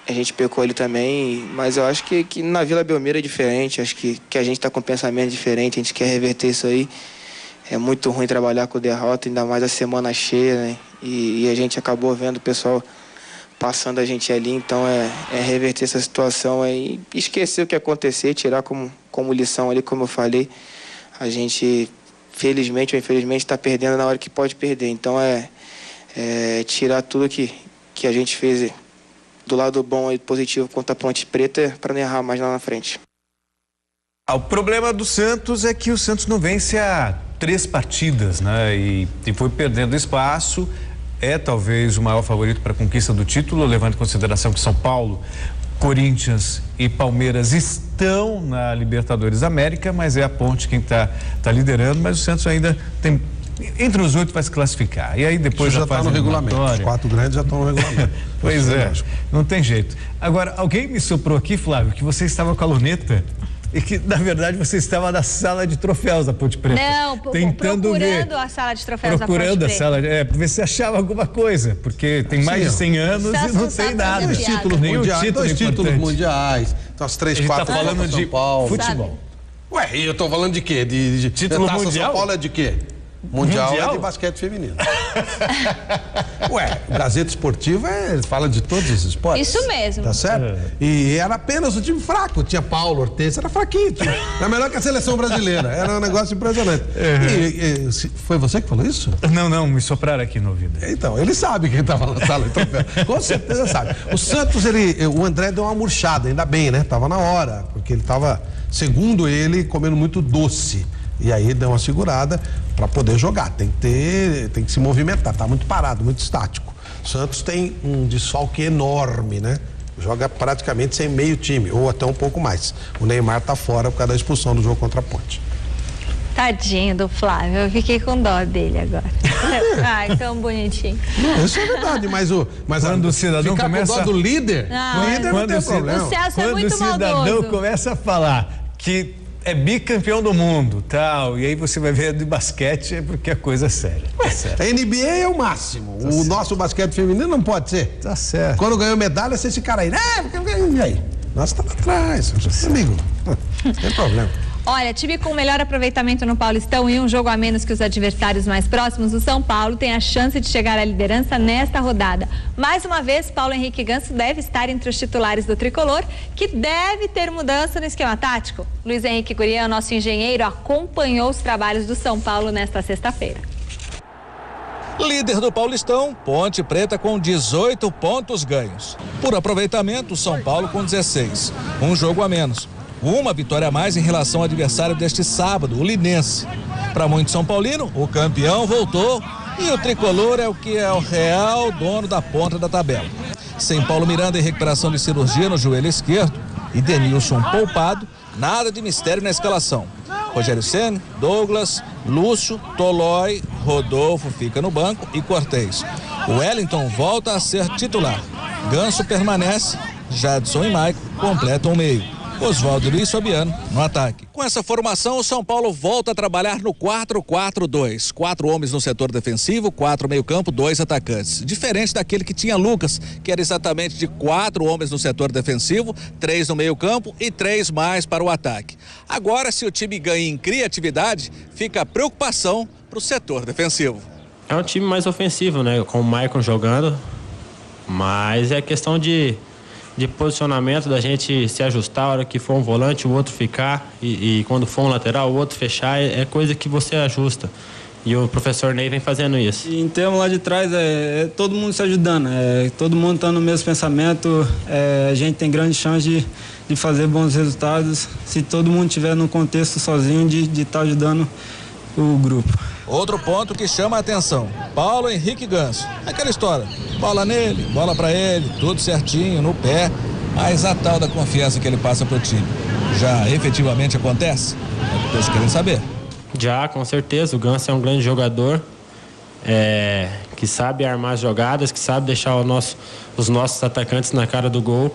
a gente pecou ali também, mas eu acho que na Vila Belmiro é diferente, acho que a gente está com um pensamento diferente, a gente quer reverter isso aí. É muito ruim trabalhar com derrota, ainda mais a semana cheia, né? E a gente acabou vendo o pessoal passando a gente ali, então é reverter essa situação aí, esquecer o que aconteceu, tirar como lição ali, como eu falei. A gente, felizmente ou infelizmente, está perdendo na hora que pode perder, então tirar tudo que a gente fez do lado bom e positivo contra a Ponte Preta para não errar mais lá na frente. O problema do Santos é que o Santos não vence há 3 partidas, né? E foi perdendo espaço. É talvez o maior favorito para a conquista do título, levando em consideração que São Paulo, Corinthians e Palmeiras estão na Libertadores América, mas é a Ponte quem está liderando, mas o Santos ainda tem... Entre os 8 vai se classificar. E aí depois já está no regulamento. Os 4 grandes já estão no regulamento. Pois é, não tem jeito. Agora, alguém me soprou aqui, Flávio, que você estava com a luneta e que, na verdade, você estava na sala de troféus da Ponte Preta. Não, procurando a sala de troféus da Ponte Preta. Procurando a sala, para ver se achava alguma coisa, porque tem mais de 100 anos e não tem nada. Dois títulos mundiais, 2 títulos mundiais, então as 3, 4 tá falando de São Paulo. Futebol. Ué, e eu tô falando de quê? De título mundial? São Paulo é de quê? Mundial é de basquete feminino. Ué, o Gazeta Esportiva fala de todos os esportes. Isso mesmo. Tá certo? E era apenas o time fraco. Tinha Paulo Hortência, era fraquinho. Era melhor que a seleção brasileira. Era um negócio impressionante. Foi você que falou isso? Não, me sopraram aqui no ouvido. Então, ele sabe quem estava na sala de troféu. Com certeza sabe. O Santos, o André deu uma murchada, ainda bem, né? Tava na hora, porque ele tava, segundo ele, comendo muito doce. E aí deu uma segurada para poder jogar. Tem que se movimentar, tá muito parado, muito estático. O Santos tem um desfalque enorme, né? Joga praticamente sem meio time, ou até um pouco mais. O Neymar tá fora por causa da expulsão do jogo contra a Ponte. Tadinho do Flávio, eu fiquei com dó dele agora. Ai, tão bonitinho. Isso é verdade, mas quando o cidadão começa... com dó do líder, não, o líder não tem problema. O Celso é muito maldoso. Quando o cidadão começa a falar que é bicampeão do mundo, tal, e aí você vai ver de basquete, é porque a coisa é séria. A NBA é o máximo. O nosso basquete feminino não pode ser. Tá certo. Quando ganhou medalha, você esse cara aí. E aí? Nós estamos atrás, amigo. Não tem problema. Olha, time com melhor aproveitamento no Paulistão e um jogo a menos que os adversários mais próximos, o São Paulo tem a chance de chegar à liderança nesta rodada. Mais uma vez, Paulo Henrique Ganso deve estar entre os titulares do tricolor, que deve ter mudança no esquema tático. Luiz Henrique Gurian, nosso engenheiro, acompanhou os trabalhos do São Paulo nesta sexta-feira. Líder do Paulistão, Ponte Preta com 18 pontos ganhos. Por aproveitamento, o São Paulo com 16. Um jogo a menos. Uma vitória a mais em relação ao adversário deste sábado, o Linense. Para muito São Paulino, o campeão voltou e o tricolor é o que é o real dono da ponta da tabela. Sem Paulo Miranda em recuperação de cirurgia no joelho esquerdo e Denilson poupado, nada de mistério na escalação. Rogério Ceni, Douglas, Lúcio, Tolói, Rodolfo fica no banco e Cortez. O Wellington volta a ser titular. Ganso permanece, Jadson e Maico completam o meio. Oswaldo e Luiz Fabiano no ataque. Com essa formação, o São Paulo volta a trabalhar no 4-4-2. 4 homens no setor defensivo, 4 meio-campo, 2 atacantes. Diferente daquele que tinha Lucas, que era exatamente de 4 homens no setor defensivo, 3 no meio-campo e 3 mais para o ataque. Agora, se o time ganha em criatividade, fica a preocupação para o setor defensivo. É um time mais ofensivo, né? Com o Maicon jogando, mas é questão de posicionamento, da gente se ajustar, a hora que for um volante, o outro ficar, e quando for um lateral, o outro fechar, é coisa que você ajusta. E o professor Ney vem fazendo isso. E em termos lá de trás, é todo mundo se ajudando, todo mundo está no mesmo pensamento, a gente tem grande chance de fazer bons resultados, se todo mundo estiver no contexto sozinho de estar ajudando o grupo. Outro ponto que chama a atenção, Paulo Henrique Ganso. Aquela história, bola nele, bola pra ele, tudo certinho, no pé, mas a tal da confiança que ele passa pro time, já efetivamente acontece? É o que todos querem saber. Já, com certeza, o Ganso é um grande jogador, que sabe armar as jogadas, que sabe deixar os nossos atacantes na cara do gol.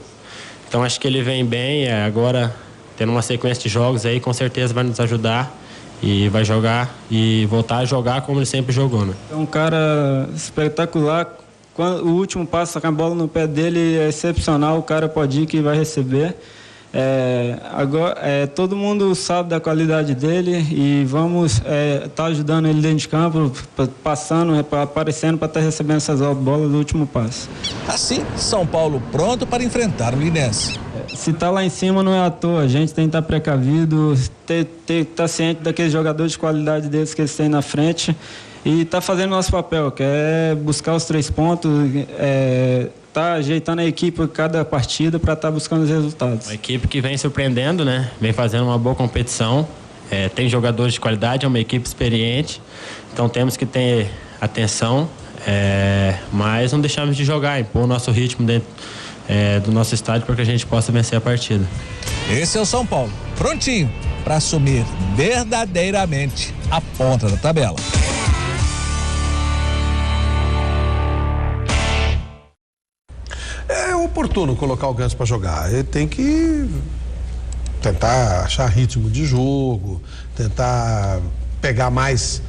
Então acho que ele vem bem, agora tendo uma sequência de jogos aí, com certeza vai nos ajudar. E vai jogar e voltar a jogar como ele sempre jogou, né? É um cara espetacular. Quando o último passo com a bola no pé dele é excepcional. O cara pode ir que vai receber. Agora, todo mundo sabe da qualidade dele e vamos estar ajudando ele dentro de campo, passando, aparecendo para estar recebendo essas bolas do último passo. Assim, São Paulo pronto para enfrentar o Linense. Se tá lá em cima não é à toa, a gente tem que estar precavido, estar ciente daqueles jogadores de qualidade deles que eles têm na frente e tá fazendo nosso papel, que é buscar os 3 pontos, tá ajeitando a equipe cada partida para estar buscando os resultados. Uma equipe que vem surpreendendo, né? Vem fazendo uma boa competição, tem jogadores de qualidade, é uma equipe experiente, então temos que ter atenção, mas não deixamos de jogar, impor o nosso ritmo dentro do nosso estádio para que a gente possa vencer a partida. Esse é o São Paulo, prontinho para assumir verdadeiramente a ponta da tabela. É oportuno colocar o Ganso para jogar. Ele tem que tentar achar ritmo de jogo, tentar pegar mais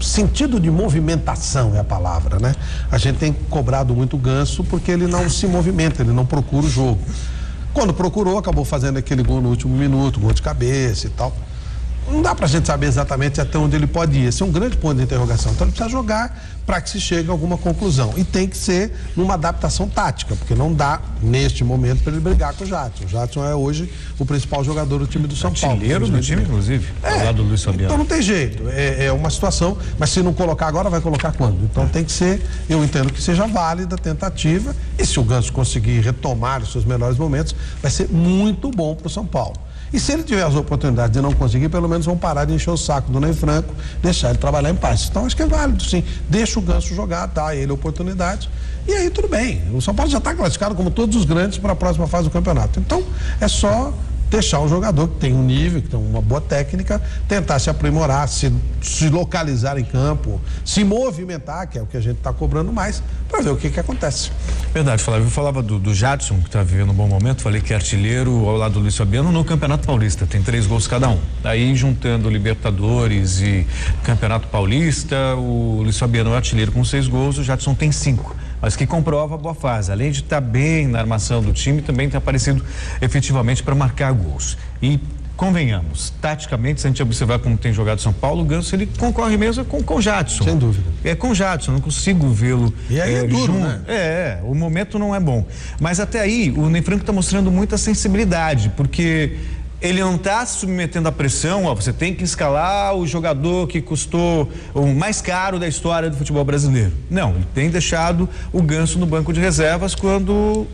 sentido de movimentação é a palavra, né? A gente tem cobrado muito o Ganso porque ele não se movimenta, ele não procura o jogo. Quando procurou, acabou fazendo aquele gol no último minuto, gol de cabeça e tal. não dá pra gente saber exatamente até onde ele pode ir. Esse é um grande ponto de interrogação. Então ele precisa jogar para que se chegue a alguma conclusão. E tem que ser numa adaptação tática, porque não dá, neste momento, para ele brigar com o Jadson. O Jadson é hoje o principal jogador do time do São Paulo. Artilheiro do time, inclusive, ao lado do Luiz Fabiano. Então não tem jeito. É uma situação, mas se não colocar agora, vai colocar quando? Então tem que ser, eu entendo que seja válida a tentativa, e se o Ganso conseguir retomar os seus melhores momentos, vai ser muito bom para o São Paulo. E se ele tiver as oportunidades de não conseguir, pelo menos vão parar de encher o saco do Ney Franco, deixar ele trabalhar em paz. Então acho que é válido, sim. Deixa o Ganso jogar, dá a ele a oportunidade. E aí tudo bem. O São Paulo já está classificado como todos os grandes para a próxima fase do campeonato. Então é só deixar o jogador que tem um nível, que tem uma boa técnica, tentar se aprimorar, se localizar em campo, se movimentar, que é o que a gente está cobrando mais, para ver o que acontece. Verdade, Flávio. Eu falava do Jadson, que está vivendo um bom momento, falei que é artilheiro ao lado do Luiz Fabiano no Campeonato Paulista, tem 3 gols cada um. Aí, juntando Libertadores e Campeonato Paulista, o Luiz Fabiano é artilheiro com 6 gols, o Jadson tem 5. Mas que comprova a boa fase. Além de estar bem na armação do time, também tem aparecido efetivamente para marcar gols. E convenhamos, taticamente, se a gente observar como tem jogado São Paulo, o Ganso ele concorre mesmo com o Jadson. Sem dúvida. É com o Jadson, não consigo vê-lo. E aí é duro, né? O momento não é bom. Mas até aí, o Ney Franco está mostrando muita sensibilidade, porque ele não está se submetendo à pressão, você tem que escalar o jogador que custou o mais caro da história do futebol brasileiro. Não, ele tem deixado o Ganso no banco de reservas quando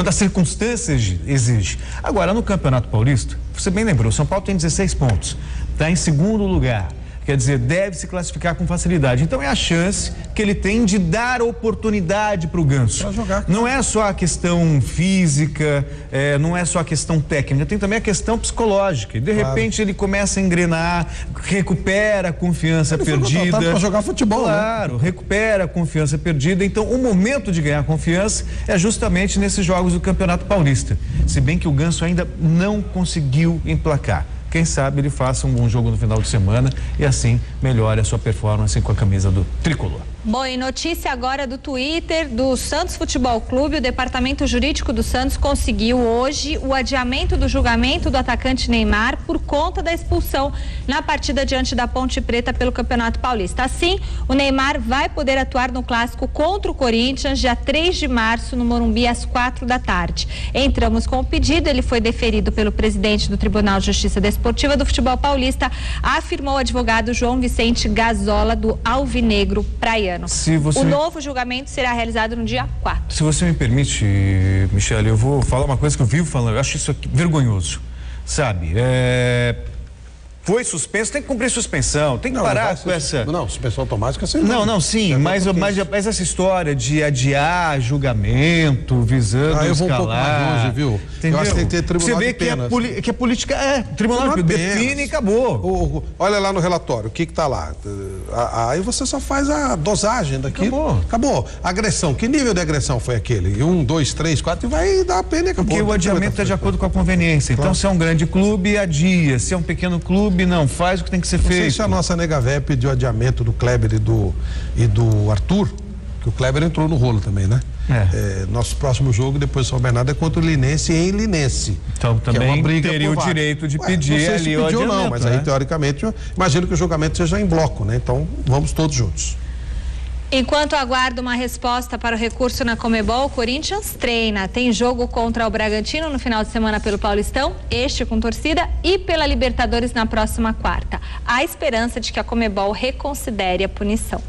as circunstâncias exigem. Agora, no Campeonato Paulista, você bem lembrou, o São Paulo tem 16 pontos, está em segundo lugar. Quer dizer, deve se classificar com facilidade. Então é a chance que ele tem de dar oportunidade para o Ganso. Pra jogar. Não é só a questão física, não é só a questão técnica, tem também a questão psicológica. E de repente ele começa a engrenar, recupera a confiança perdida. Para jogar futebol, claro, né? Recupera a confiança perdida. Então o momento de ganhar confiança é justamente nesses jogos do Campeonato Paulista. Se bem que o Ganso ainda não conseguiu emplacar. Quem sabe ele faça um bom jogo no final de semana e assim melhore a sua performance com a camisa do tricolor. Bom, e notícia agora do Twitter do Santos Futebol Clube. O departamento jurídico do Santos conseguiu hoje o adiamento do julgamento do atacante Neymar por conta da expulsão na partida diante da Ponte Preta pelo Campeonato Paulista. Assim, o Neymar vai poder atuar no clássico contra o Corinthians dia 3 de março no Morumbi às 4 da tarde. Entramos com o pedido, ele foi deferido pelo presidente do Tribunal de Justiça Desportiva do Futebol Paulista, afirmou o advogado João Vicente Gazola do Alvinegro Praiano. O novo julgamento será realizado no dia 4. Se você me permite, Michele, eu vou falar uma coisa que eu vivo falando, eu acho isso aqui vergonhoso, sabe? Foi suspenso, tem que cumprir suspensão, tem que parar com essa... Não, suspensão automática sem sim, mas essa história de adiar julgamento, visando eu vou um pouco mais longe, viu? Entendeu? Eu acho que tem que ter tribunal de penas. Você vê que a política tribunal de define e acabou. Olha lá no relatório, o que está lá? Aí você só faz a dosagem daquilo. Acabou. Agressão, que nível de agressão foi aquele? 1, 2, 3, 4 e vai dar a pena e acabou. Porque o adiamento é de acordo com a conveniência. Claro. Então, se é um grande clube, adia. Se é um pequeno clube, não, faz o que tem que ser feito. Não sei se a nossa nega véia pediu adiamento do Kleber e do Arthur, que o Kleber entrou no rolo também, né? Nosso próximo jogo, depois do São Bernardo, é contra o Linense em Linense. Então também é uma briga teria o direito de pedir não sei ali se o pediu adiamento. Não, mas aí teoricamente, eu imagino que o julgamento seja em bloco, né? Então vamos todos juntos. Enquanto aguarda uma resposta para o recurso na Comebol, o Corinthians treina. Tem jogo contra o Bragantino no final de semana pelo Paulistão, este com torcida, e pela Libertadores na próxima quarta. Há esperança de que a Comebol reconsidere a punição.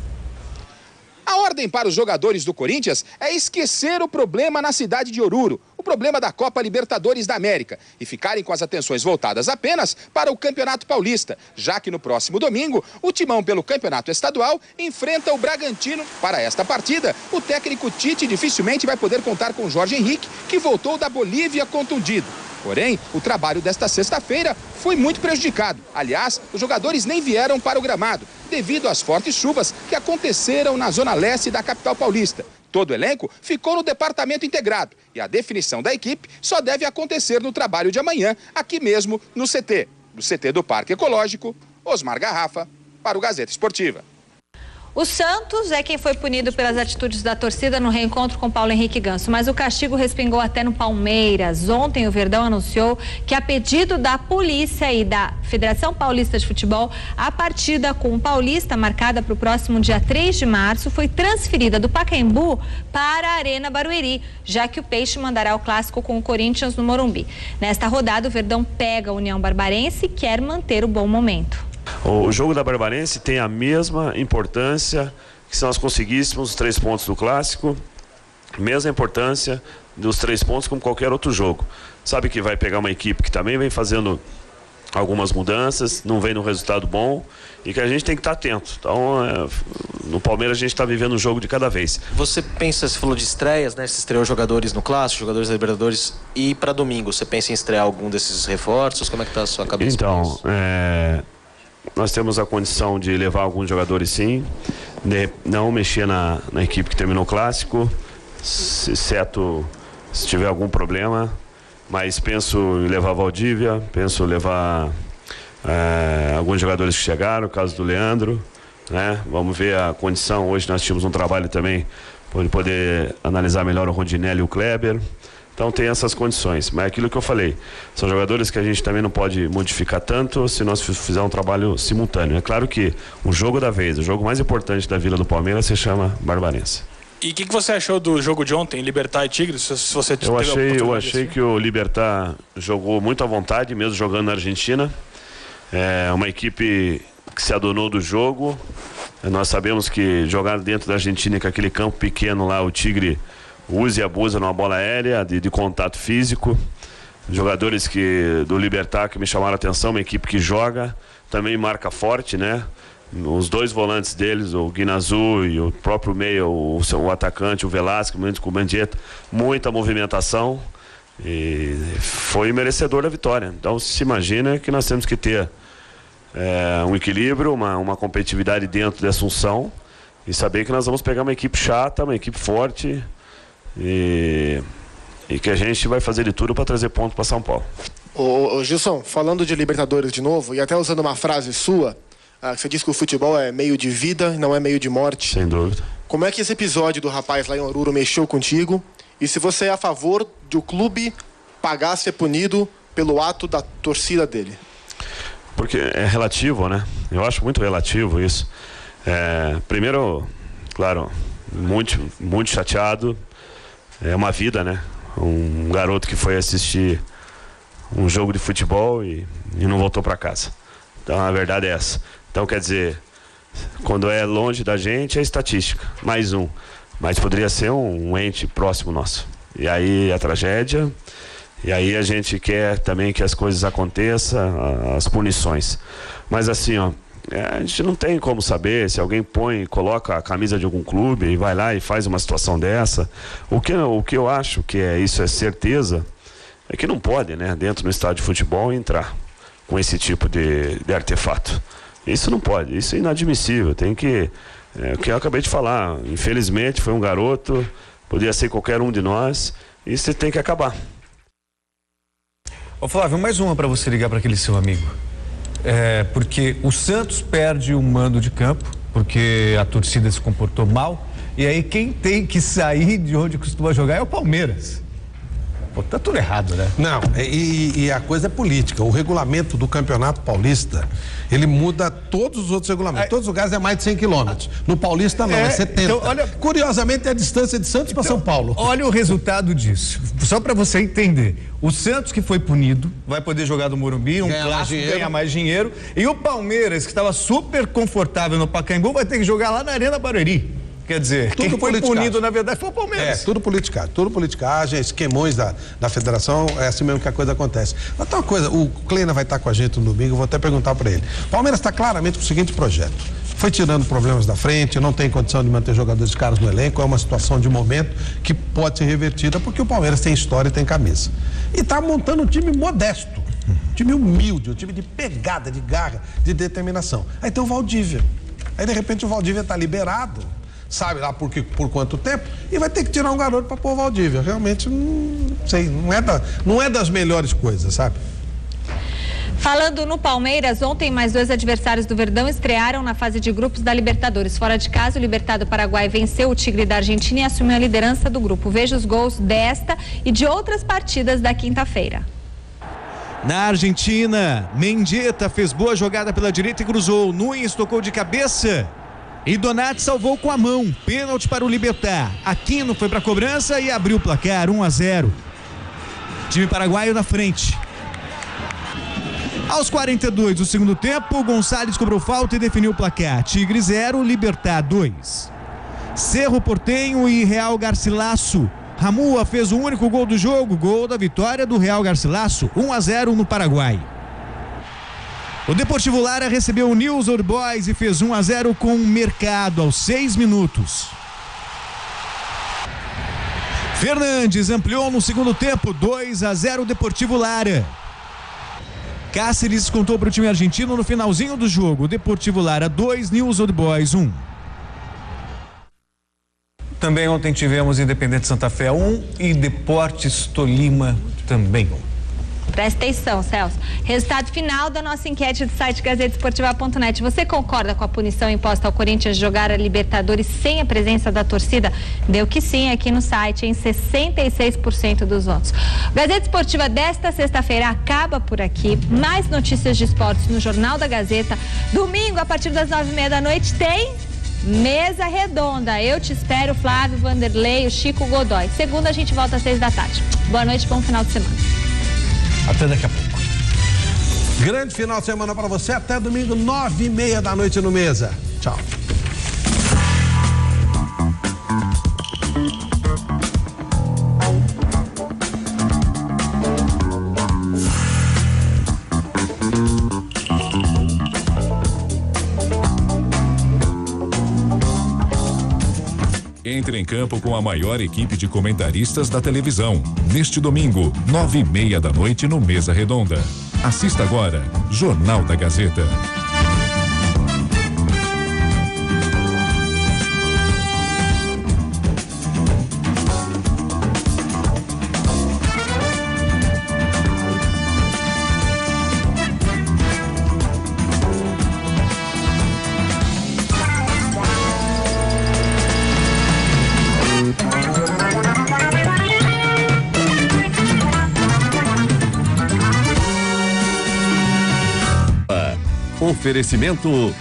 A ordem para os jogadores do Corinthians é esquecer o problema na cidade de Oruro, o problema da Copa Libertadores da América, e ficarem com as atenções voltadas apenas para o Campeonato Paulista, já que no próximo domingo, o Timão pelo Campeonato Estadual enfrenta o Bragantino. Para esta partida, o técnico Tite dificilmente vai poder contar com Jorge Henrique, que voltou da Bolívia contundido. Porém, o trabalho desta sexta-feira foi muito prejudicado. Aliás, os jogadores nem vieram para o gramado, devido às fortes chuvas que aconteceram na zona leste da capital paulista. Todo o elenco ficou no departamento integrado e a definição da equipe só deve acontecer no trabalho de amanhã, aqui mesmo no CT. Do CT do Parque Ecológico, Osmar Garrafa, para o Gazeta Esportiva. O Santos é quem foi punido pelas atitudes da torcida no reencontro com Paulo Henrique Ganso, mas o castigo respingou até no Palmeiras. Ontem o Verdão anunciou que, a pedido da polícia e da Federação Paulista de Futebol, a partida com o Paulista, marcada para o próximo dia 3 de março, foi transferida do Pacaembu para a Arena Barueri, já que o Peixe mandará o clássico com o Corinthians no Morumbi. Nesta rodada, o Verdão pega a União Barbarense e quer manter o bom momento. O jogo da Barbarense tem a mesma importância que se nós conseguíssemos os 3 pontos do clássico, mesma importância dos 3 pontos como qualquer outro jogo. Sabe que vai pegar uma equipe que também vem fazendo algumas mudanças, não vem no resultado bom e que a gente tem que estar atento. Então, no Palmeiras a gente está vivendo um jogo de cada vez. Você pensa, você falou de estreias, né? Você estreou jogadores no Clássico, jogadores da Libertadores, e para domingo, você pensa em estrear algum desses reforços? Como é que está a sua cabeça? Então, nós temos a condição de levar alguns jogadores, sim, não mexer na equipe que terminou o Clássico, exceto se tiver algum problema, mas penso em levar Valdívia, penso em levar alguns jogadores que chegaram, o caso do Leandro, né? Vamos ver a condição. Hoje nós tínhamos um trabalho também para poder analisar melhor o Rondinelli e o Kleber. Então tem essas condições, mas é aquilo que eu falei, são jogadores que a gente também não pode modificar tanto se nós fizermos um trabalho simultâneo. É claro que o jogo da vez, o jogo mais importante da Vila do Palmeiras se chama Barbarense. E o que você achou do jogo de ontem, Libertad e Tigres? Se você eu achei que o Libertad jogou muito à vontade, mesmo jogando na Argentina. É uma equipe que se adonou do jogo. Nós sabemos que jogar dentro da Argentina, com aquele campo pequeno lá, o Tigre usa e abusa numa bola aérea, de contato físico. Jogadores do Libertad que me chamaram a atenção, uma equipe que joga, também marca forte, né? Os 2 volantes deles, o Guinazu e o próprio meio, o atacante, o Velasco, com o Mendieta, muita movimentação, e foi merecedor da vitória. Então se imagina que nós temos que ter um equilíbrio, uma competitividade dentro de Assunção, e saber que nós vamos pegar uma equipe chata, uma equipe forte, e que a gente vai fazer de tudo para trazer ponto para São Paulo. Ô Gilson, falando de Libertadores de novo, e até usando uma frase sua, você disse que o futebol é meio de vida, não é meio de morte. Sem dúvida. Como é que esse episódio do rapaz lá em Oruro mexeu contigo? E se você é a favor de o clube pagar ser punido pelo ato da torcida dele? Porque é relativo, né? Eu acho muito relativo isso. Primeiro, claro, muito chateado. É uma vida, né? Um garoto que foi assistir um jogo de futebol e não voltou para casa. Então a verdade é essa. Então quer dizer, quando é longe da gente é estatística, mais um. Mas poderia ser um ente próximo nosso. E aí a tragédia, e aí a gente quer também que as coisas aconteçam, as punições. Mas assim, a gente não tem como saber se alguém coloca a camisa de algum clube e vai lá e faz uma situação dessa. O que eu acho que isso é certeza, é que não pode, né, dentro do estádio de futebol entrar com esse tipo de artefato. Isso não pode, isso é inadmissível. Tem que, o que eu acabei de falar, infelizmente foi um garoto, podia ser qualquer um de nós, isso tem que acabar. Ô Flávio, mais uma para você ligar para aquele seu amigo. Porque o Santos perde o mando de campo, porque a torcida se comportou mal, e aí quem tem que sair de onde costuma jogar é o Palmeiras. Pô, tá tudo errado, né? Não, e a coisa é política. O regulamento do Campeonato Paulista, ele muda todos os outros regulamentos. Todos os lugares é mais de 100 quilômetros. No Paulista não, é 70. Então, curiosamente é a distância de Santos para São Paulo. Olha o resultado disso. Só para você entender. O Santos, que foi punido, vai poder jogar no Morumbi, clássico, ganhar mais dinheiro. E o Palmeiras, que estava super confortável no Pacaembu, vai ter que jogar lá na Arena Barueri. Quer dizer, quem foi punido, na verdade, foi o Palmeiras. Tudo politicagem, esquemões da federação, é assim mesmo que a coisa acontece. Mas tem uma coisa, o Kleina vai estar com a gente no domingo, eu vou até perguntar para ele. O Palmeiras está claramente com o seguinte projeto: foi tirando problemas da frente, não tem condição de manter jogadores caros no elenco, é uma situação de momento que pode ser revertida, porque o Palmeiras tem história e tem camisa. E está montando um time modesto, um time humilde, um time de pegada, de garra, de determinação. Aí tem o Valdívia. Aí, de repente, o Valdívia está liberado, sabe lá por quanto tempo, e vai ter que tirar um garoto para pôr o Valdívia. Realmente, não sei, não é das melhores coisas, sabe? Falando no Palmeiras, ontem mais 2 adversários do Verdão estrearam na fase de grupos da Libertadores. Fora de casa, o Libertado Paraguai venceu o Tigre da Argentina e assumiu a liderança do grupo. Veja os gols desta e de outras partidas da quinta-feira. Na Argentina, Mendieta fez boa jogada pela direita e cruzou. Nunes tocou de cabeça e Donati salvou com a mão. Pênalti para o Libertad. Aquino foi para a cobrança e abriu o placar, 1-0. Time paraguaio na frente. Aos 42 do segundo tempo, Gonçalves cobrou falta e definiu o placar. Tigre 0, Libertad 2. Cerro Porteño e Real Garcilaso. Ramua fez o único gol do jogo, gol da vitória do Real Garcilaso, 1-0 no Paraguai. O Deportivo Lara recebeu o News Old Boys e fez 1-0 com o Mercado aos 6 minutos. Fernandes ampliou no segundo tempo, 2-0 Deportivo Lara. Cáceres contou para o time argentino no finalzinho do jogo. Deportivo Lara 2, News Old Boys 1. Também ontem tivemos Independente Santa Fé 1 e Deportes Tolima também 1. Presta atenção, Celso. Resultado final da nossa enquete do site gazetesportiva.net. Você concorda com a punição imposta ao Corinthians de jogar a Libertadores sem a presença da torcida? Deu que sim aqui no site, em 66% dos votos. Gazeta Esportiva desta sexta-feira acaba por aqui. Mais notícias de esportes no Jornal da Gazeta. Domingo, a partir das 9h30 da noite, tem Mesa Redonda. Eu te espero, Flávio, Vanderlei, o Chico Godoy. Segunda a gente volta às 6 da tarde. Boa noite, bom final de semana. Até daqui a pouco. Grande final de semana para você. Até domingo, 9h30 da noite no Mesa. Tchau. Entre em campo com a maior equipe de comentaristas da televisão. Neste domingo, 9h30 da noite no Mesa Redonda. Assista agora, Jornal da Gazeta. Oferecimento